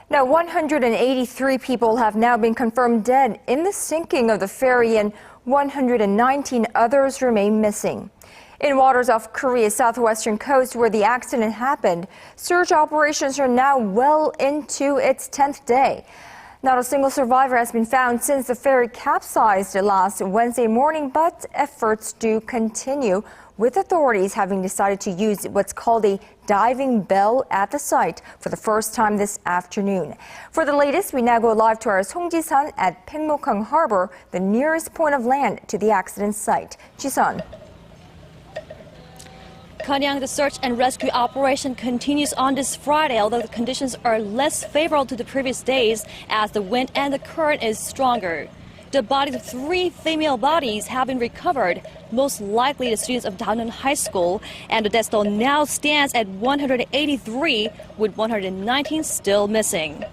Now, 183 people have now been confirmed dead in the sinking of the ferry, and 119 others remain missing. In waters off Korea's southwestern coast where the accident happened, search operations are now well into its 10th day. Not a single survivor has been found since the ferry capsized last Wednesday morning, but efforts do continue, with authorities having decided to use what's called a diving bell at the site for the first time this afternoon. For the latest, we now go live to our Song Ji-sun at Paengmok-hang Harbor, the nearest point of land to the accident site. Ji-sun. Kanyang, the search and rescue operation continues on this Friday, although the conditions are less favorable to the previous days as the wind and the current is stronger. The bodies of 3 female bodies have been recovered, most likely the students of Danwon High School, and the death toll now stands at 183, with 119 still missing.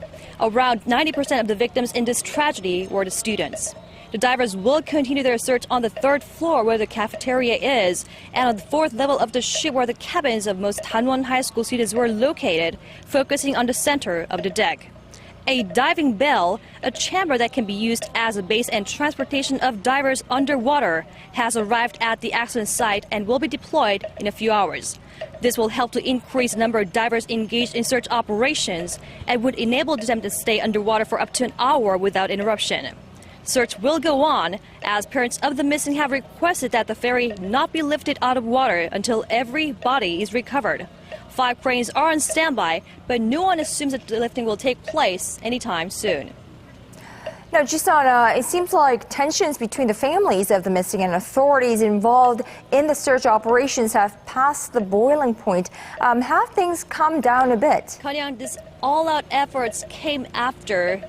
Around 90% of the victims in this tragedy were the students. The divers will continue their search on the 3rd floor where the cafeteria is, and on the 4th level of the ship where the cabins of most Danwon High School students were located, focusing on the center of the deck. A diving bell, a chamber that can be used as a base and transportation of divers underwater, has arrived at the accident site and will be deployed in a few hours. This will help to increase the number of divers engaged in search operations and would enable them to stay underwater for up to an hour without interruption. Search will go on as parents of the missing have requested that the ferry not be lifted out of water until every body is recovered. 5 cranes are on standby, but no one assumes that the lifting will take place anytime soon. Now, Ji-sun, it seems like tensions between the families of the missing and authorities involved in the search operations have passed the boiling point. Have things calmed down a bit? Kanyang, this all-out efforts came after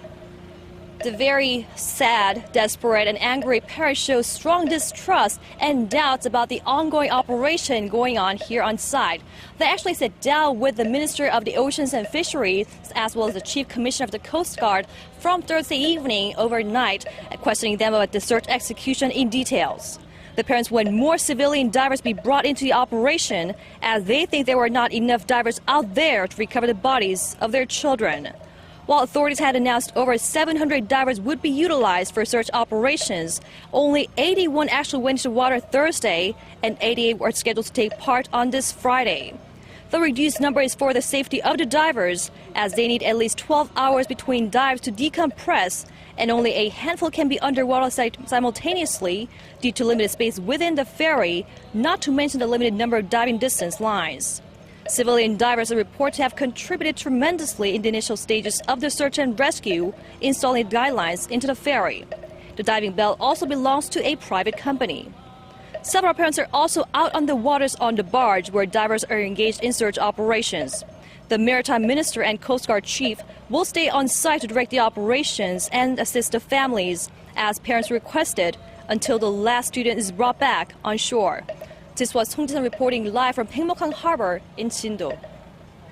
the very sad, desperate, and angry parents show strong distrust and doubts about the ongoing operation going on here on site. They actually sat down with the Minister of the Oceans and Fisheries, as well as the Chief Commissioner of the Coast Guard, from Thursday evening overnight, questioning them about the search execution in details. The parents want more civilian divers be brought into the operation, as they think there were not enough divers out there to recover the bodies of their children. While authorities had announced over 700 divers would be utilized for search operations, only 81 actually went into the water Thursday, and 88 were scheduled to take part on this Friday. The reduced number is for the safety of the divers, as they need at least 12 hours between dives to decompress, and only a handful can be underwater simultaneously due to limited space within the ferry, not to mention the limited number of diving distance lines. Civilian divers are reported to have contributed tremendously in the initial stages of the search and rescue, installing guidelines into the ferry. The diving bell also belongs to a private company. Several parents are also out on the waters on the barge where divers are engaged in search operations. The Maritime Minister and Coast Guard Chief will stay on site to direct the operations and assist the families, as parents requested, until the last student is brought back on shore. This was Song Ji-sun reporting live from Paengmok-hang Harbor in Sindo.